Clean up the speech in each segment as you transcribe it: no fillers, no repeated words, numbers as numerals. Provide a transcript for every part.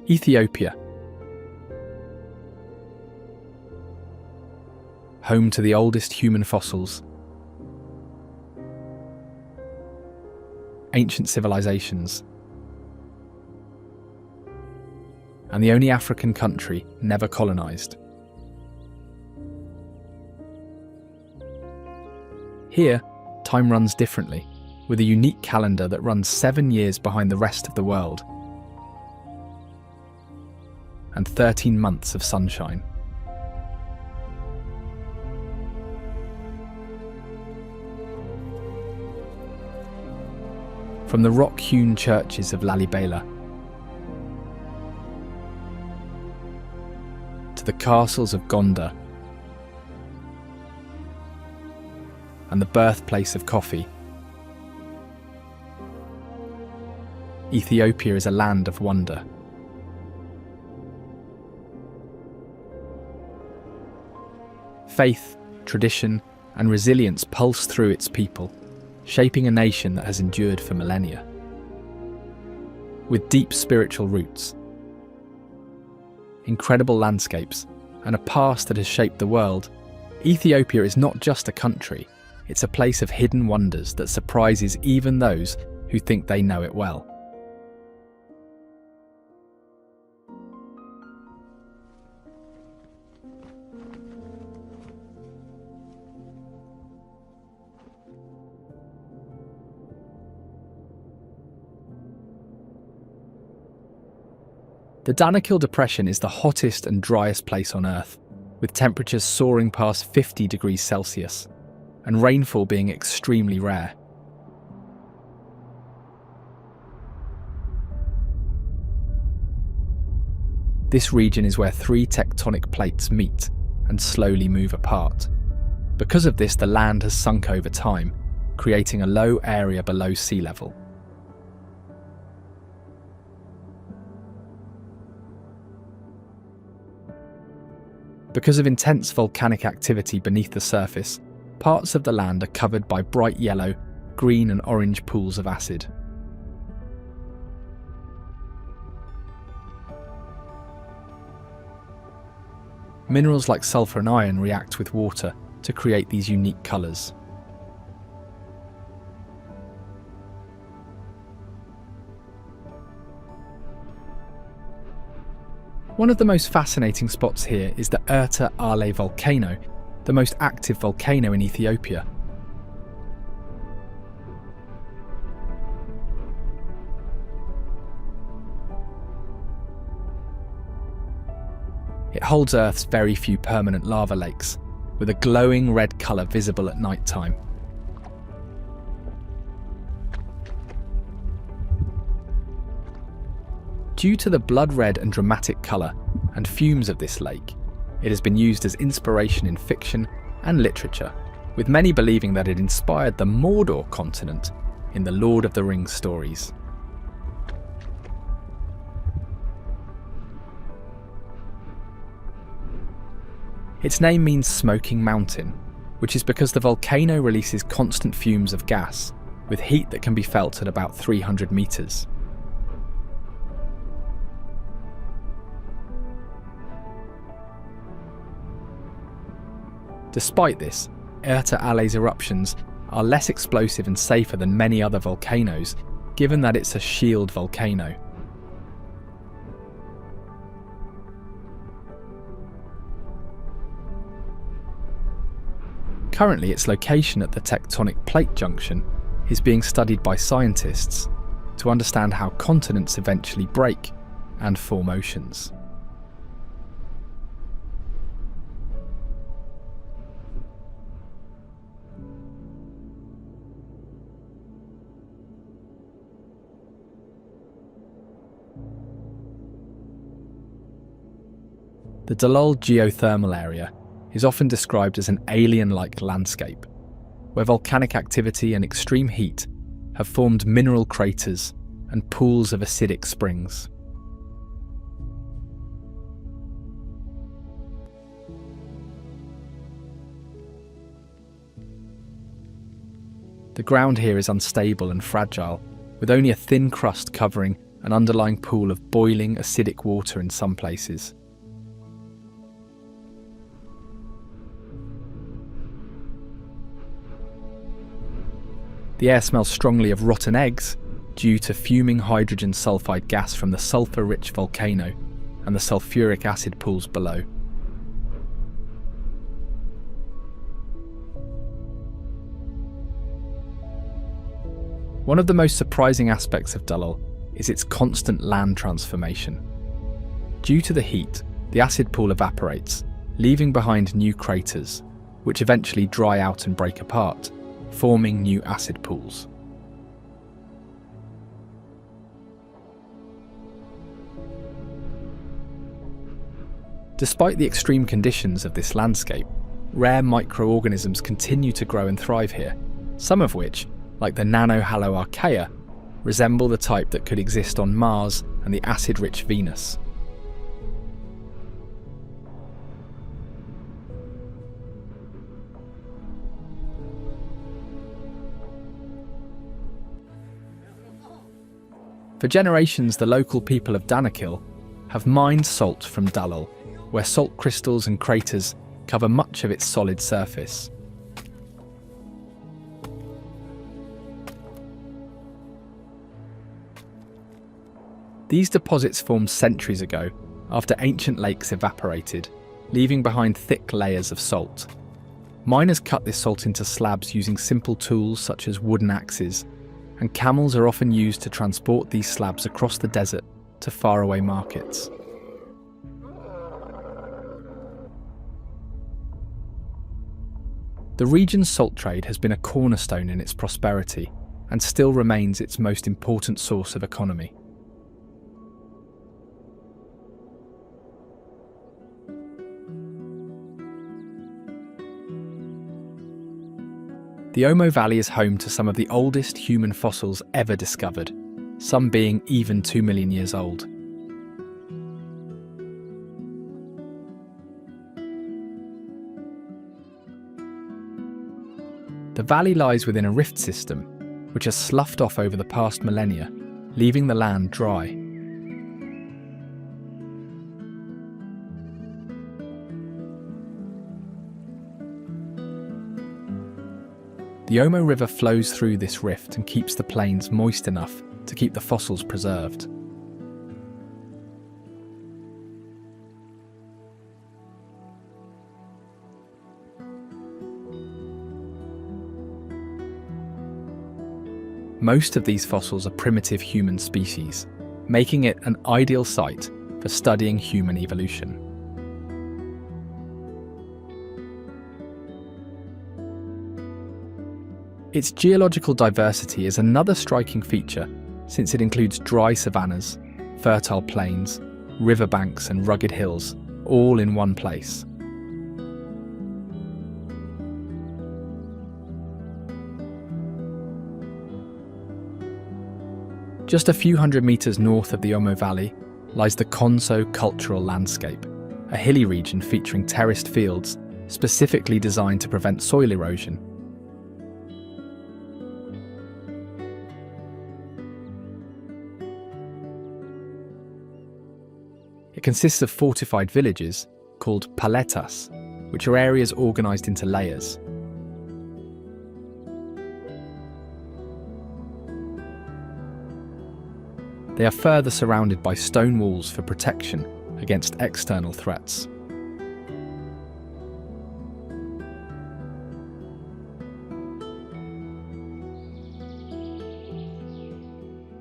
Ethiopia. Home to the oldest human fossils, ancient civilizations, and the only African country never colonized. Here, time runs differently, with a unique calendar that runs 7 years behind the rest of the world, and 13 months of sunshine. From the Rock-Hewn Churches of Lalibela to the castles of Gondar and the birthplace of coffee, Ethiopia is a land of wonder. Faith, tradition, and resilience pulse through its people, shaping a nation that has endured for millennia. With deep spiritual roots, incredible landscapes, and a past that has shaped the world, Ethiopia is not just a country, it's a place of hidden wonders that surprises even those who think they know it well. The Danakil Depression is the hottest and driest place on Earth, with temperatures soaring past 50 degrees Celsius, and rainfall being extremely rare. This region is where 3 tectonic plates meet and slowly move apart. Because of this, the land has sunk over time, creating a low area below sea level. Because of intense volcanic activity beneath the surface, parts of the land are covered by bright yellow, green and orange pools of acid. Minerals like sulfur and iron react with water to create these unique colours. One of the most fascinating spots here is the Erta Ale volcano, the most active volcano in Ethiopia. It holds Earth's very few permanent lava lakes, with a glowing red colour visible at night time. Due to the blood-red and dramatic colour and fumes of this lake, it has been used as inspiration in fiction and literature, with many believing that it inspired the Mordor continent in the Lord of the Rings stories. Its name means smoking mountain, which is because the volcano releases constant fumes of gas, with heat that can be felt at about 300 metres. Despite this, Erta Ale's eruptions are less explosive and safer than many other volcanoes, given that it's a shield volcano. Currently, its location at the tectonic plate junction is being studied by scientists to understand how continents eventually break and form oceans. The Dalol geothermal area is often described as an alien-like landscape, where volcanic activity and extreme heat have formed mineral craters and pools of acidic springs. The ground here is unstable and fragile, with only a thin crust covering an underlying pool of boiling, acidic water in some places. The air smells strongly of rotten eggs due to fuming hydrogen sulfide gas from the sulfur-rich volcano and the sulfuric acid pools below. One of the most surprising aspects of Dalal is its constant land transformation. Due to the heat, the acid pool evaporates, leaving behind new craters, which eventually dry out and break apart, forming new acid pools. Despite the extreme conditions of this landscape, rare microorganisms continue to grow and thrive here, some of which, like the nano-haloarchaea, resemble the type that could exist on Mars and the acid-rich Venus. For generations, the local people of Danakil have mined salt from Dalal, where salt crystals and craters cover much of its solid surface. These deposits formed centuries ago after ancient lakes evaporated, leaving behind thick layers of salt. Miners cut this salt into slabs using simple tools such as wooden axes, and camels are often used to transport these slabs across the desert to faraway markets. The region's salt trade has been a cornerstone in its prosperity and still remains its most important source of economy. The Omo Valley is home to some of the oldest human fossils ever discovered, some being even 2 million years old. The valley lies within a rift system, which has sloughed off over the past millennia, leaving the land dry. The Omo River flows through this rift and keeps the plains moist enough to keep the fossils preserved. Most of these fossils are primitive human species, making it an ideal site for studying human evolution. Its geological diversity is another striking feature, since it includes dry savannas, fertile plains, riverbanks and rugged hills, all in one place. Just a few hundred metres north of the Omo Valley lies the Konso Cultural Landscape, a hilly region featuring terraced fields specifically designed to prevent soil erosion. It consists of fortified villages called paletas, which are areas organised into layers. They are further surrounded by stone walls for protection against external threats.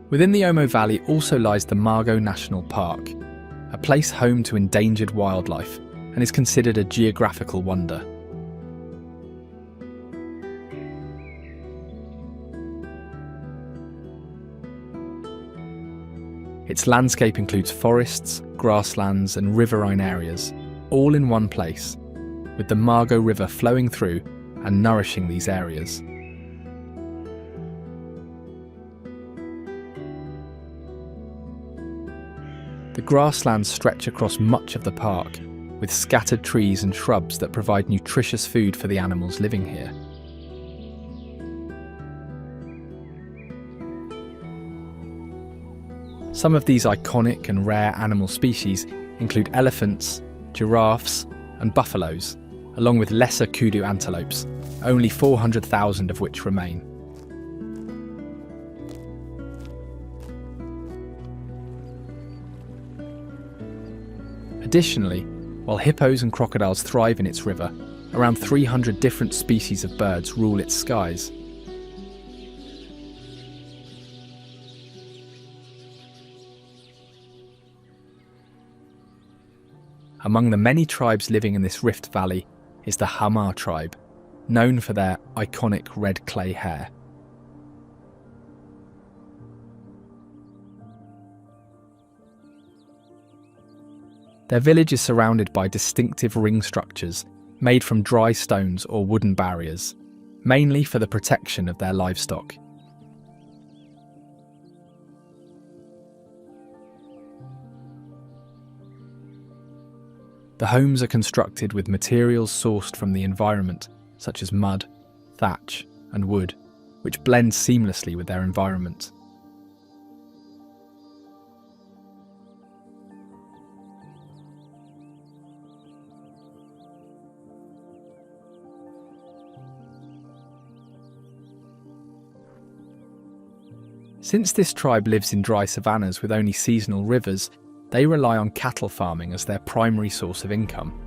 Within the Omo Valley also lies the Margo National Park, a place home to endangered wildlife and is considered a geographical wonder. Its landscape includes forests, grasslands and riverine areas, all in one place, with the Margo River flowing through and nourishing these areas. The grasslands stretch across much of the park, with scattered trees and shrubs that provide nutritious food for the animals living here. Some of these iconic and rare animal species include elephants, giraffes, and buffaloes, along with lesser kudu antelopes, only 400,000 of which remain. Additionally, while hippos and crocodiles thrive in its river, around 300 different species of birds rule its skies. Among the many tribes living in this rift valley is the Hamar tribe, known for their iconic red clay hair. Their village is surrounded by distinctive ring structures made from dry stones or wooden barriers, mainly for the protection of their livestock. The homes are constructed with materials sourced from the environment, such as mud, thatch, and wood, which blend seamlessly with their environment. Since this tribe lives in dry savannas with only seasonal rivers, they rely on cattle farming as their primary source of income.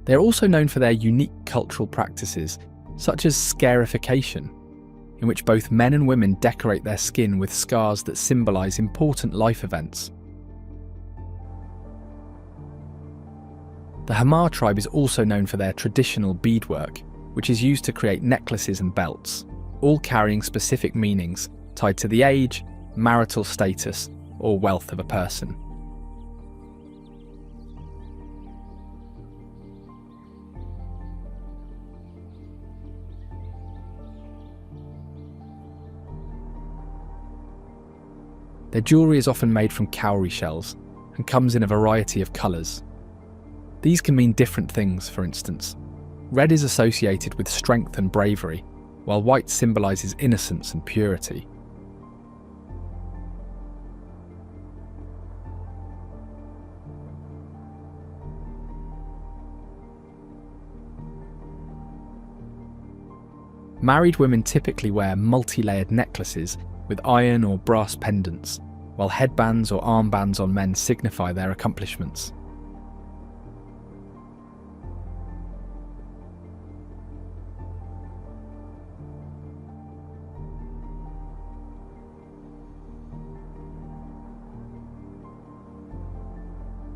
They are also known for their unique cultural practices, such as scarification, in which both men and women decorate their skin with scars that symbolise important life events. The Hamar tribe is also known for their traditional beadwork, which is used to create necklaces and belts, all carrying specific meanings tied to the age, marital status, or wealth of a person. Their jewellery is often made from cowrie shells and comes in a variety of colours. These can mean different things, for instance. Red is associated with strength and bravery, while white symbolises innocence and purity. Married women typically wear multi-layered necklaces with iron or brass pendants, while headbands or armbands on men signify their accomplishments.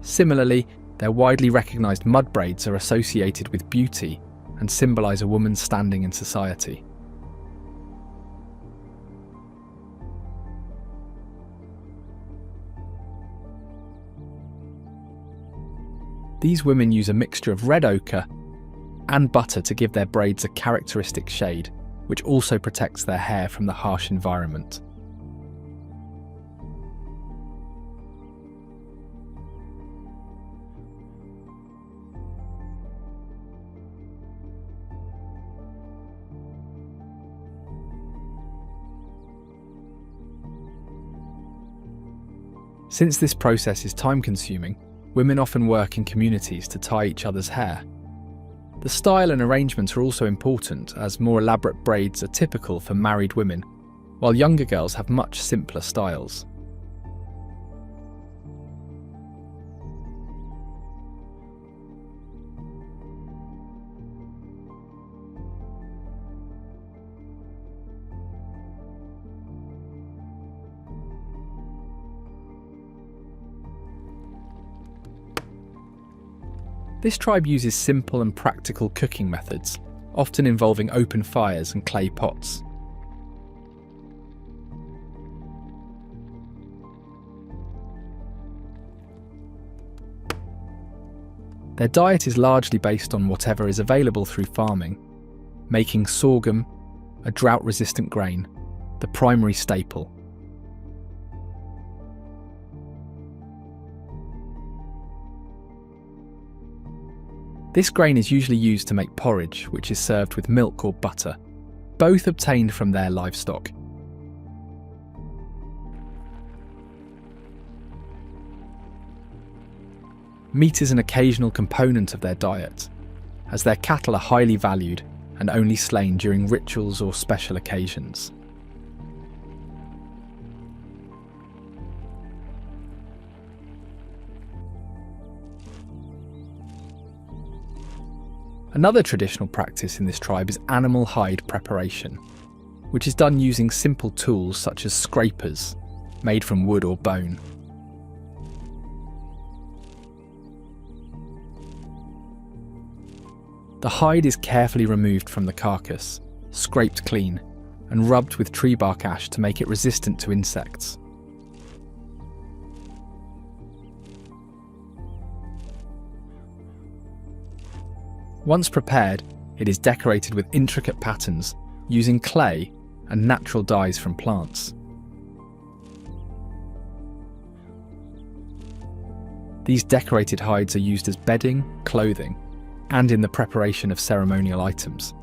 Similarly, their widely recognised mud braids are associated with beauty and symbolise a woman's standing in society. These women use a mixture of red ochre and butter to give their braids a characteristic shade, which also protects their hair from the harsh environment. Since this process is time-consuming, women often work in communities to tie each other's hair. The style and arrangement are also important, as more elaborate braids are typical for married women, while younger girls have much simpler styles. This tribe uses simple and practical cooking methods, often involving open fires and clay pots. Their diet is largely based on whatever is available through farming, making sorghum, a drought-resistant grain, the primary staple. This grain is usually used to make porridge, which is served with milk or butter, both obtained from their livestock. Meat is an occasional component of their diet, as their cattle are highly valued and only slain during rituals or special occasions. Another traditional practice in this tribe is animal hide preparation, which is done using simple tools such as scrapers, made from wood or bone. The hide is carefully removed from the carcass, scraped clean, and rubbed with tree bark ash to make it resistant to insects. Once prepared, it is decorated with intricate patterns using clay and natural dyes from plants. These decorated hides are used as bedding, clothing, and in the preparation of ceremonial items.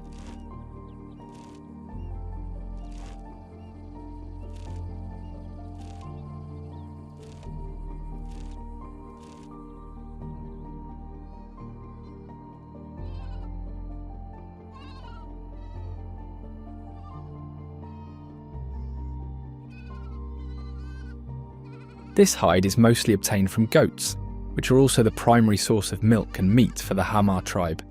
This hide is mostly obtained from goats, which are also the primary source of milk and meat for the Hamar tribe.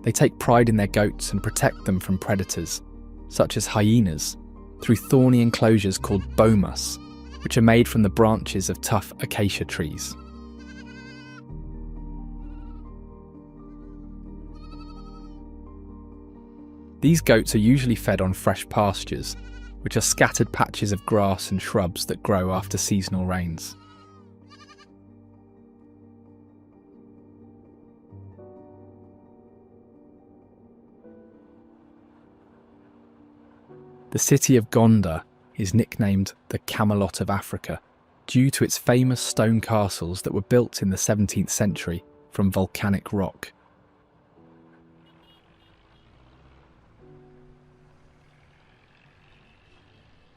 They take pride in their goats and protect them from predators, such as hyenas, through thorny enclosures called bomas, which are made from the branches of tough acacia trees. These goats are usually fed on fresh pastures, which are scattered patches of grass and shrubs that grow after seasonal rains. The city of Gondar is nicknamed the Camelot of Africa due to its famous stone castles that were built in the 17th century from volcanic rock.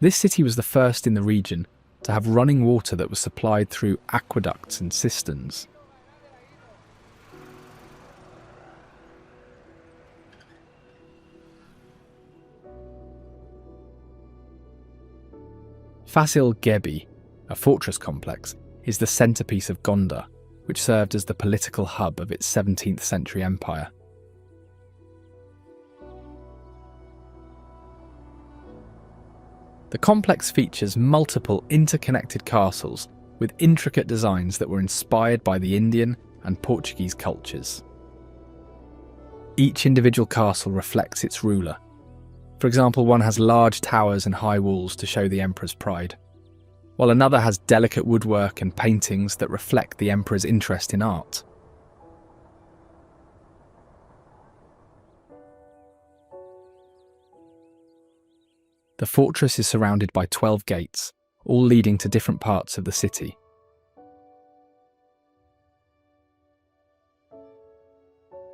This city was the first in the region to have running water that was supplied through aqueducts and cisterns. Fasil Gebi, a fortress complex, is the centrepiece of Gondar, which served as the political hub of its 17th century empire. The complex features multiple interconnected castles with intricate designs that were inspired by the Indian and Portuguese cultures. Each individual castle reflects its ruler. For example, one has large towers and high walls to show the emperor's pride, while another has delicate woodwork and paintings that reflect the emperor's interest in art. The fortress is surrounded by 12 gates, all leading to different parts of the city.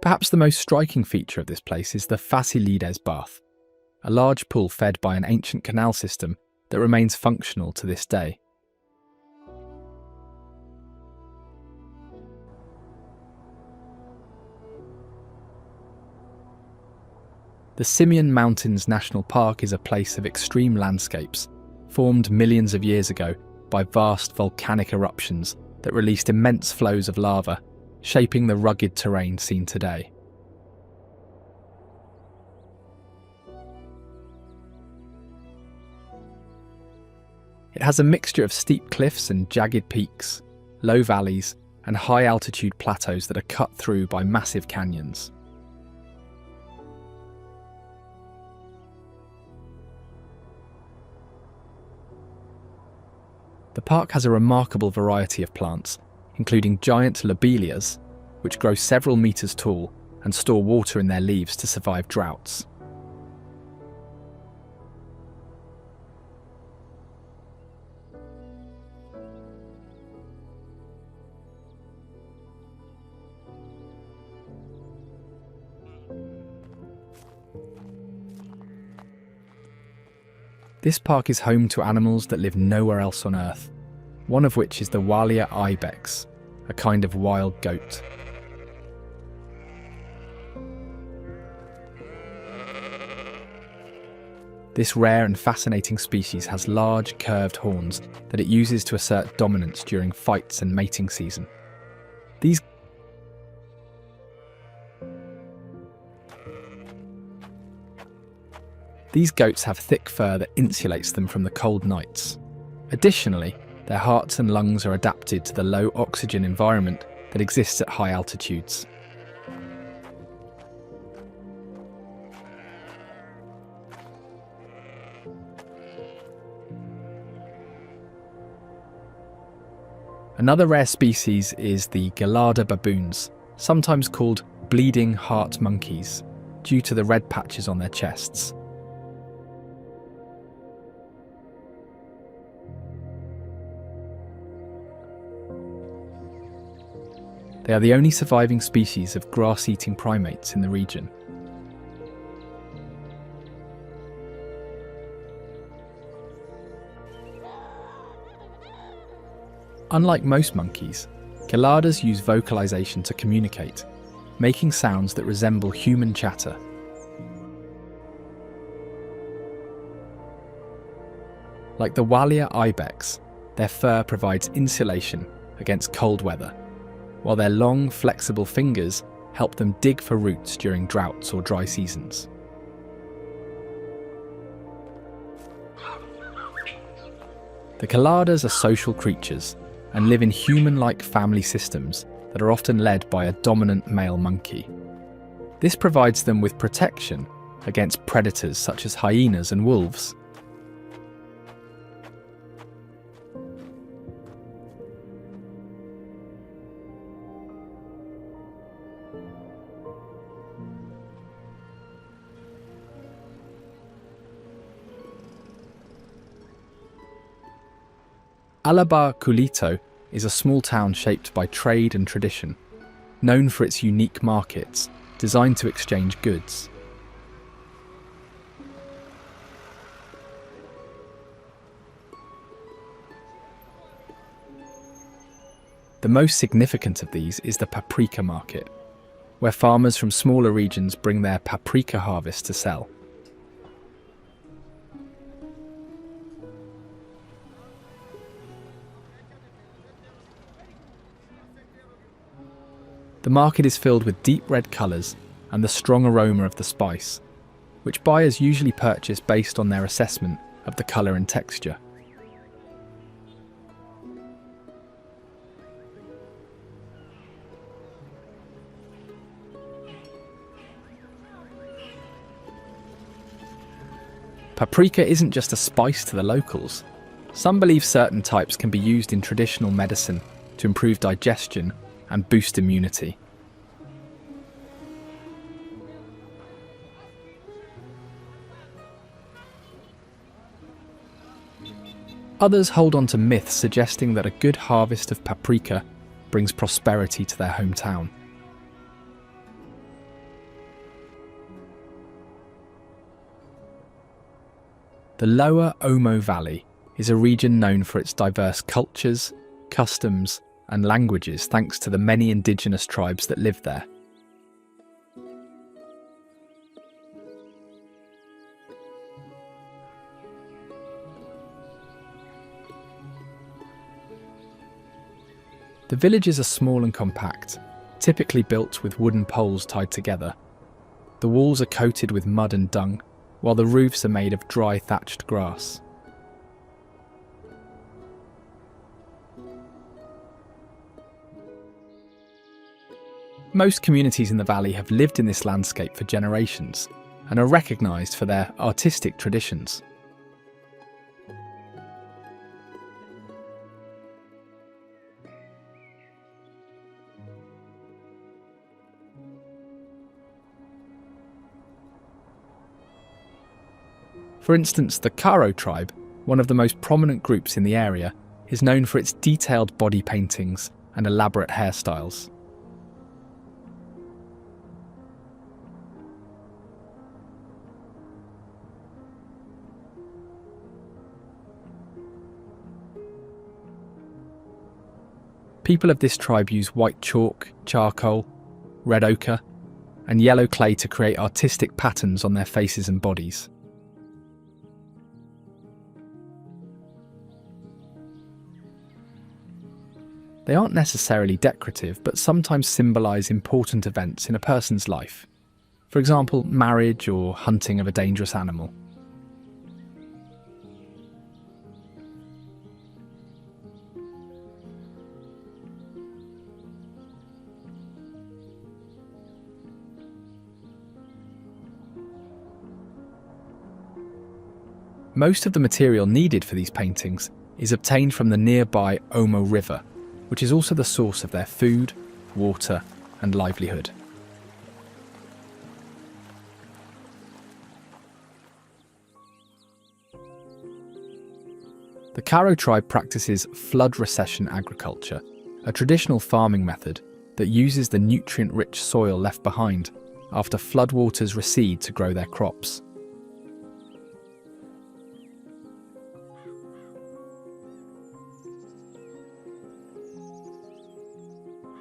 Perhaps the most striking feature of this place is the Fasilides bath, a large pool fed by an ancient canal system that remains functional to this day. The Simien Mountains National Park is a place of extreme landscapes, formed millions of years ago by vast volcanic eruptions that released immense flows of lava, shaping the rugged terrain seen today. It has a mixture of steep cliffs and jagged peaks, low valleys, and high-altitude plateaus that are cut through by massive canyons. The park has a remarkable variety of plants, including giant lobelias, which grow several meters tall and store water in their leaves to survive droughts. This park is home to animals that live nowhere else on Earth, one of which is the Walia ibex, a kind of wild goat. This rare and fascinating species has large, curved horns that it uses to assert dominance during fights and mating season. These goats have thick fur that insulates them from the cold nights. Additionally, their hearts and lungs are adapted to the low oxygen environment that exists at high altitudes. Another rare species is the Gheralta baboons, sometimes called bleeding heart monkeys, due to the red patches on their chests. They are the only surviving species of grass-eating primates in the region. Unlike most monkeys, Gheraltas use vocalization to communicate, making sounds that resemble human chatter. Like the Walia ibex, their fur provides insulation against cold weather, while their long, flexible fingers help them dig for roots during droughts or dry seasons. The Gheraltas are social creatures and live in human-like family systems that are often led by a dominant male monkey. This provides them with protection against predators such as hyenas and wolves. Alaba, Kulito is a small town shaped by trade and tradition, known for its unique markets designed to exchange goods. The most significant of these is the paprika market, where farmers from smaller regions bring their paprika harvest to sell. The market is filled with deep red colours and the strong aroma of the spice, which buyers usually purchase based on their assessment of the colour and texture. Paprika isn't just a spice to the locals. Some believe certain types can be used in traditional medicine to improve digestion and boost immunity. Others hold on to myths suggesting that a good harvest of paprika brings prosperity to their hometown. The lower Omo Valley is a region known for its diverse cultures, customs, and languages thanks to the many indigenous tribes that live there. The villages are small and compact, typically built with wooden poles tied together. The walls are coated with mud and dung, while the roofs are made of dry thatched grass. Most communities in the valley have lived in this landscape for generations and are recognised for their artistic traditions. For instance, the Karo tribe, one of the most prominent groups in the area, is known for its detailed body paintings and elaborate hairstyles. People of this tribe use white chalk, charcoal, red ochre, and yellow clay to create artistic patterns on their faces and bodies. They aren't necessarily decorative, but sometimes symbolise important events in a person's life. For example, marriage or hunting of a dangerous animal. Most of the material needed for these paintings is obtained from the nearby Omo River, which is also the source of their food, water, and livelihood. The Karo tribe practices flood recession agriculture, a traditional farming method that uses the nutrient-rich soil left behind after floodwaters recede to grow their crops.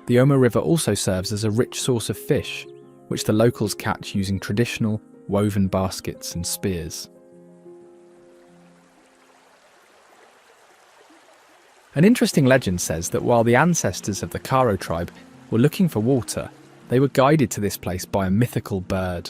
The Omo River also serves as a rich source of fish, which the locals catch using traditional woven baskets and spears. An interesting legend says that while the ancestors of the Karo tribe were looking for water, they were guided to this place by a mythical bird.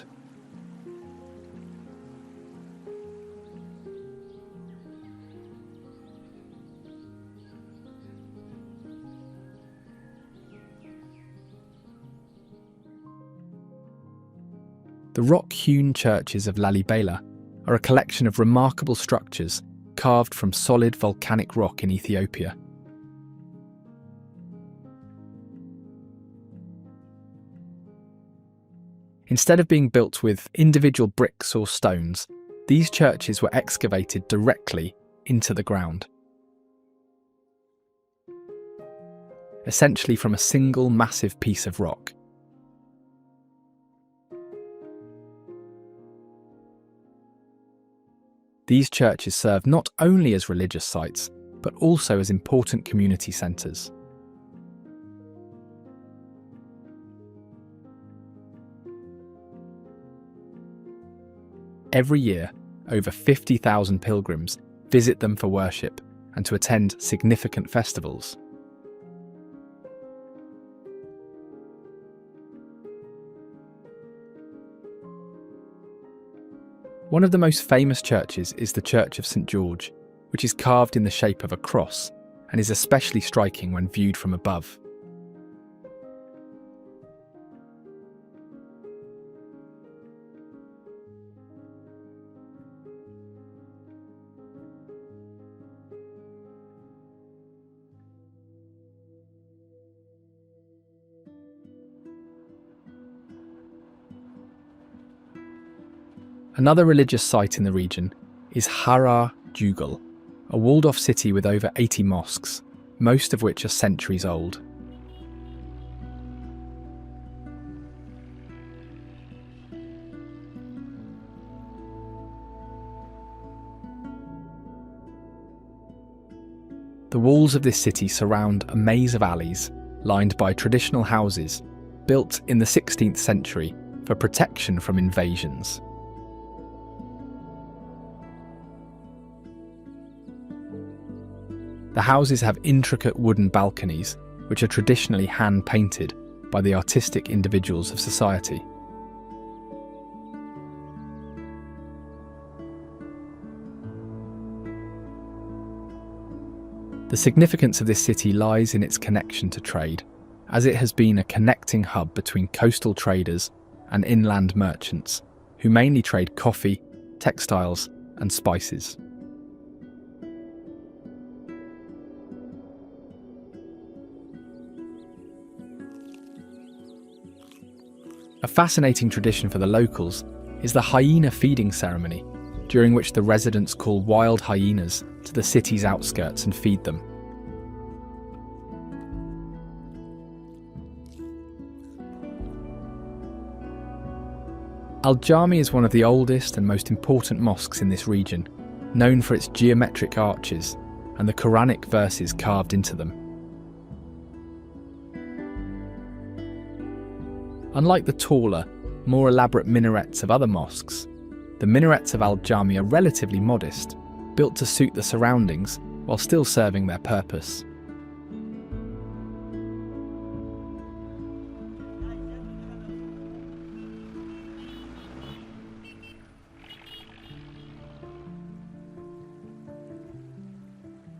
The Rock-Hewn Churches of Lalibela are a collection of remarkable structures carved from solid volcanic rock in Ethiopia. Instead of being built with individual bricks or stones, these churches were excavated directly into the ground, essentially from a single massive piece of rock. These churches serve not only as religious sites, but also as important community centres. Every year, over 50,000 pilgrims visit them for worship and to attend significant festivals. One of the most famous churches is the Church of St. George, which is carved in the shape of a cross and is especially striking when viewed from above. Another religious site in the region is Harar, a walled-off city with over 80 mosques, most of which are centuries old. The walls of this city surround a maze of alleys lined by traditional houses built in the 16th century for protection from invasions. The houses have intricate wooden balconies, which are traditionally hand-painted by the artistic individuals of society. The significance of this city lies in its connection to trade, as it has been a connecting hub between coastal traders and inland merchants, who mainly trade coffee, textiles, and spices. A fascinating tradition for the locals is the hyena feeding ceremony, during which the residents call wild hyenas to the city's outskirts and feed them. Al-Jami is one of the oldest and most important mosques in this region, known for its geometric arches and the Quranic verses carved into them. Unlike the taller, more elaborate minarets of other mosques, the minarets of Al-Jami are relatively modest, built to suit the surroundings while still serving their purpose.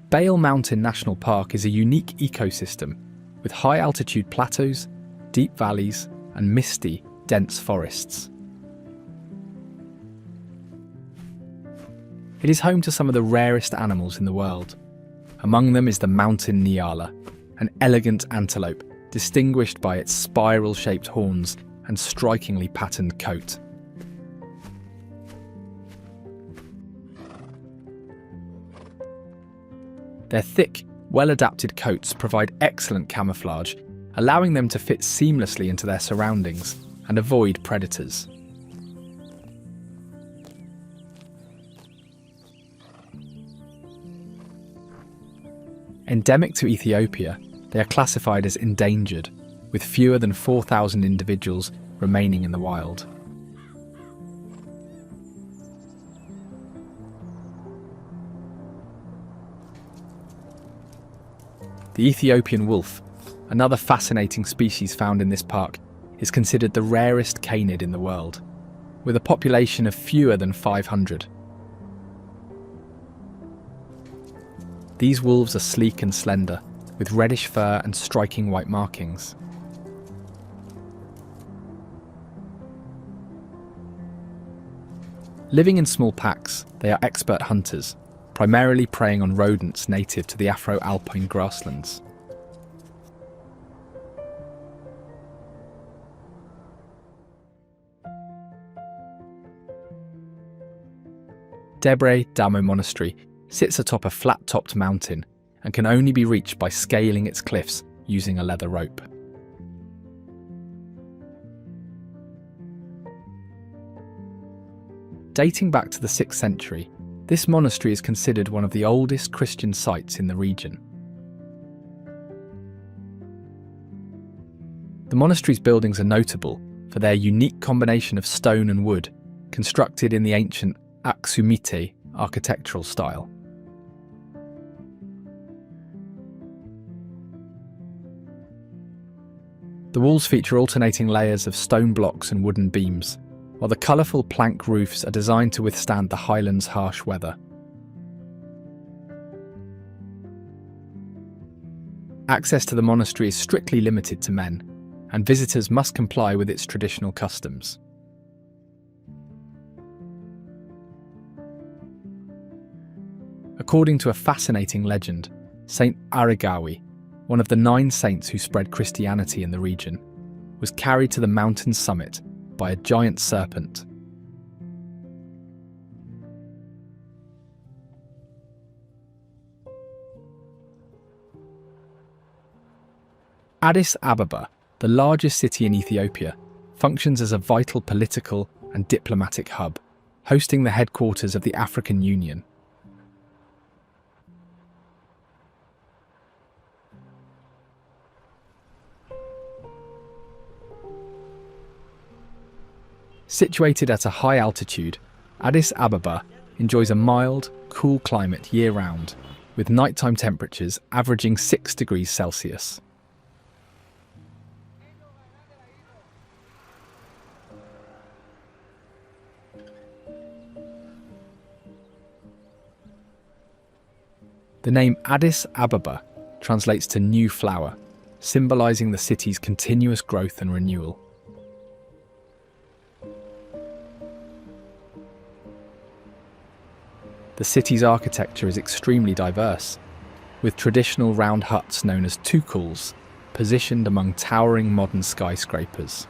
Bale Mountain National Park is a unique ecosystem with high-altitude plateaus, deep valleys, and misty, dense forests. It is home to some of the rarest animals in the world. Among them is the mountain nyala, an elegant antelope distinguished by its spiral-shaped horns and strikingly patterned coat. Their thick, well-adapted coats provide excellent camouflage, allowing them to fit seamlessly into their surroundings and avoid predators. Endemic to Ethiopia, they are classified as endangered, with fewer than 4,000 individuals remaining in the wild. The Ethiopian wolf, another fascinating species found in this park, is considered the rarest canid in the world, with a population of fewer than 500. These wolves are sleek and slender, with reddish fur and striking white markings. Living in small packs, they are expert hunters, primarily preying on rodents native to the Afro-Alpine grasslands. Debre Damo Monastery sits atop a flat-topped mountain and can only be reached by scaling its cliffs using a leather rope. Dating back to the 6th century, this monastery is considered one of the oldest Christian sites in the region. The monastery's buildings are notable for their unique combination of stone and wood, constructed in the ancient Axumite architectural style. The walls feature alternating layers of stone blocks and wooden beams, while the colourful plank roofs are designed to withstand the highlands' harsh weather. Access to the monastery is strictly limited to men, and visitors must comply with its traditional customs. According to a fascinating legend, Saint Arigawi, one of the 9 saints who spread Christianity in the region, was carried to the mountain summit by a giant serpent. Addis Ababa, the largest city in Ethiopia, functions as a vital political and diplomatic hub, hosting the headquarters of the African Union. Situated at a high altitude, Addis Ababa enjoys a mild, cool climate year-round, with nighttime temperatures averaging 6 degrees Celsius. The name Addis Ababa translates to new flower, symbolising the city's continuous growth and renewal. The city's architecture is extremely diverse, with traditional round huts known as tukuls positioned among towering modern skyscrapers.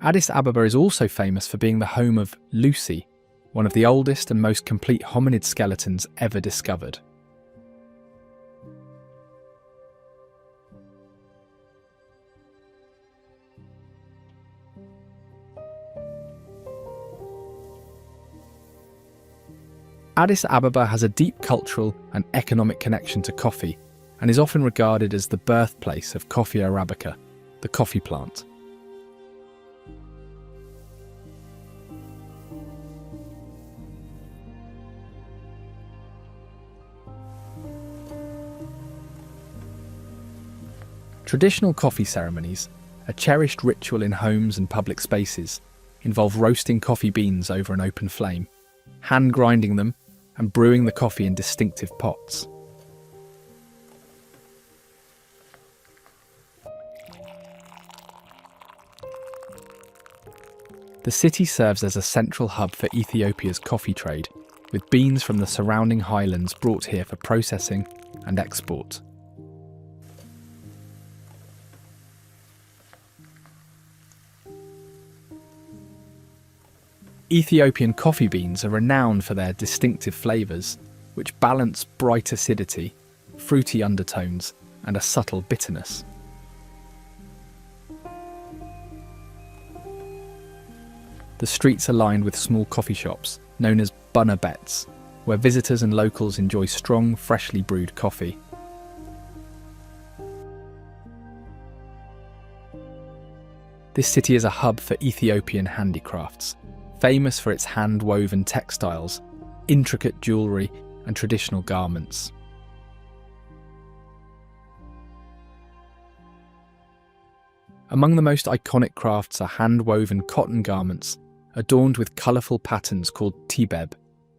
Addis Ababa is also famous for being the home of Lucy, one of the oldest and most complete hominid skeletons ever discovered. Addis Ababa has a deep cultural and economic connection to coffee and is often regarded as the birthplace of Coffea arabica, the coffee plant. Traditional coffee ceremonies, a cherished ritual in homes and public spaces, involve roasting coffee beans over an open flame, hand grinding them, and brewing the coffee in distinctive pots. The city serves as a central hub for Ethiopia's coffee trade, with beans from the surrounding highlands brought here for processing and export. Ethiopian coffee beans are renowned for their distinctive flavours, which balance bright acidity, fruity undertones, and a subtle bitterness. The streets are lined with small coffee shops, known as bunna bets, where visitors and locals enjoy strong, freshly brewed coffee. This city is a hub for Ethiopian handicrafts, famous for its hand-woven textiles, intricate jewellery, and traditional garments. Among the most iconic crafts are hand-woven cotton garments, adorned with colourful patterns called tibeb,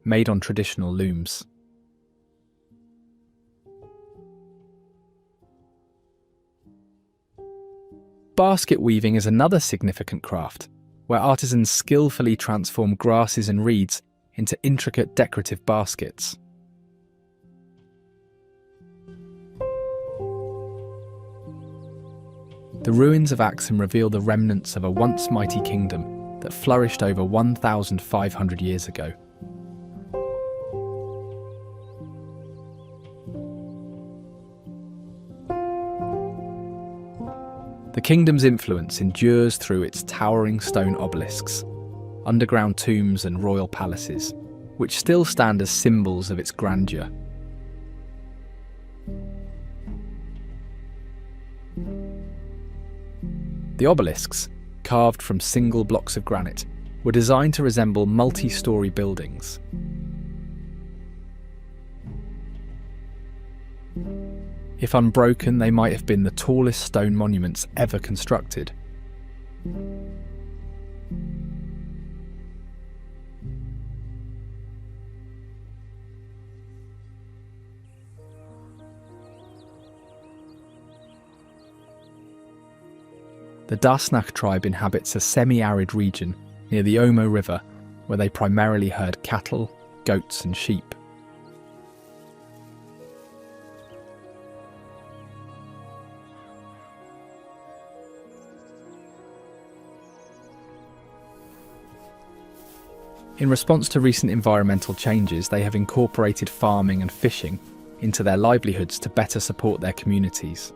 made on traditional looms. Basket weaving is another significant craft, where artisans skillfully transform grasses and reeds into intricate decorative baskets. The ruins of Axum reveal the remnants of a once mighty kingdom that flourished over 1,500 years ago. The kingdom's influence endures through its towering stone obelisks, underground tombs and royal palaces, which still stand as symbols of its grandeur. The obelisks, carved from single blocks of granite, were designed to resemble multi-storey buildings. If unbroken, they might have been the tallest stone monuments ever constructed. The Daasanach tribe inhabits a semi-arid region near the Omo River, where they primarily herd cattle, goats and sheep. In response to recent environmental changes, they have incorporated farming and fishing into their livelihoods to better support their communities.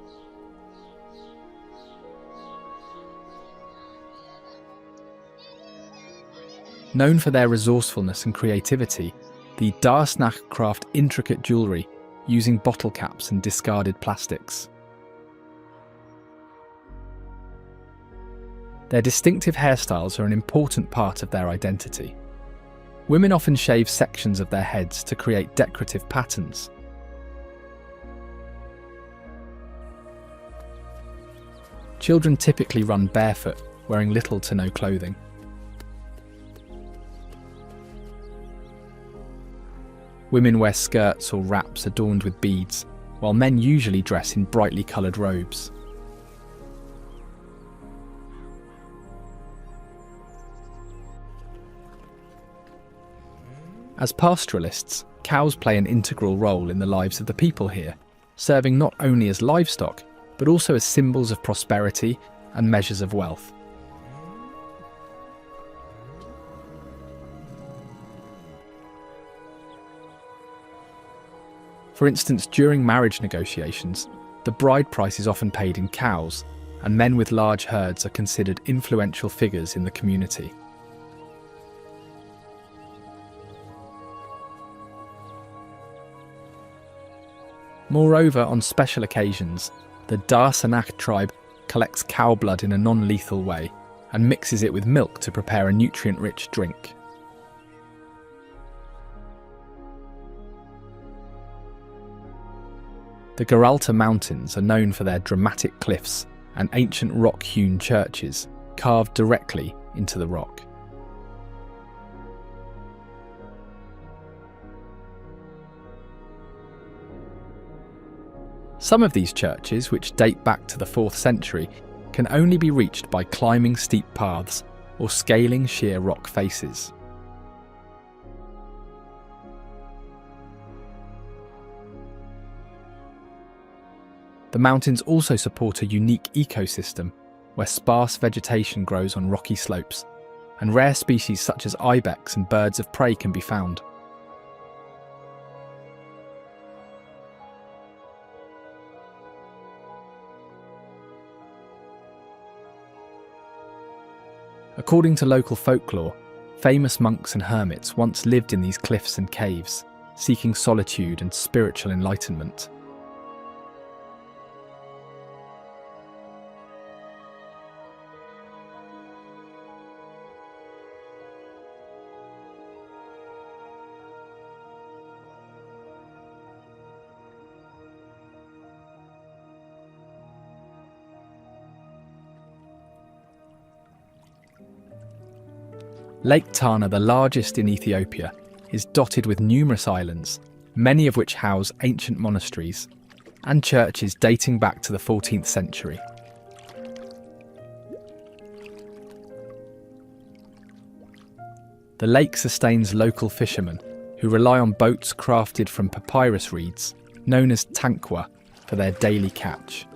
Known for their resourcefulness and creativity, the Daasanach craft intricate jewellery using bottle caps and discarded plastics. Their distinctive hairstyles are an important part of their identity. Women often shave sections of their heads to create decorative patterns. Children typically run barefoot, wearing little to no clothing. Women wear skirts or wraps adorned with beads, while men usually dress in brightly coloured robes. As pastoralists, cows play an integral role in the lives of the people here, serving not only as livestock, but also as symbols of prosperity and measures of wealth. For instance, during marriage negotiations, the bride price is often paid in cows, and men with large herds are considered influential figures in the community. Moreover, on special occasions, the Daasanach tribe collects cow blood in a non-lethal way and mixes it with milk to prepare a nutrient-rich drink. The Gheralta Mountains are known for their dramatic cliffs and ancient rock-hewn churches carved directly into the rock. Some of these churches, which date back to the 4th century, can only be reached by climbing steep paths or scaling sheer rock faces. The mountains also support a unique ecosystem where sparse vegetation grows on rocky slopes, and rare species such as ibex and birds of prey can be found. According to local folklore, famous monks and hermits once lived in these cliffs and caves, seeking solitude and spiritual enlightenment. Lake Tana, the largest in Ethiopia, is dotted with numerous islands, many of which house ancient monasteries and churches dating back to the 14th century. The lake sustains local fishermen who rely on boats crafted from papyrus reeds, known as tankwa, for their daily catch.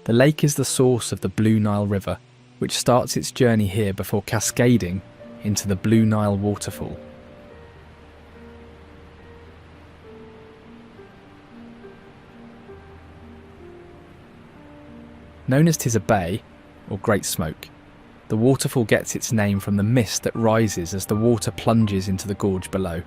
The lake is the source of the Blue Nile River, which starts its journey here before cascading into the Blue Nile waterfall. Known as Tisa Bay, or Great Smoke, the waterfall gets its name from the mist that rises as the water plunges into the gorge below.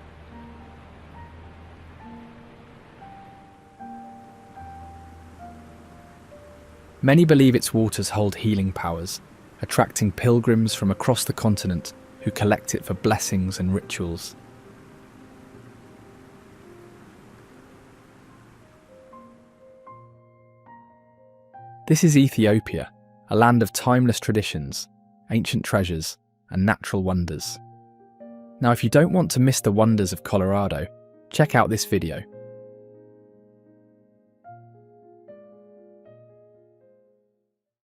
Many believe its waters hold healing powers, attracting pilgrims from across the continent who collect it for blessings and rituals. This is Ethiopia, a land of timeless traditions, ancient treasures, and natural wonders. Now, if you don't want to miss the wonders of Colorado, check out this video.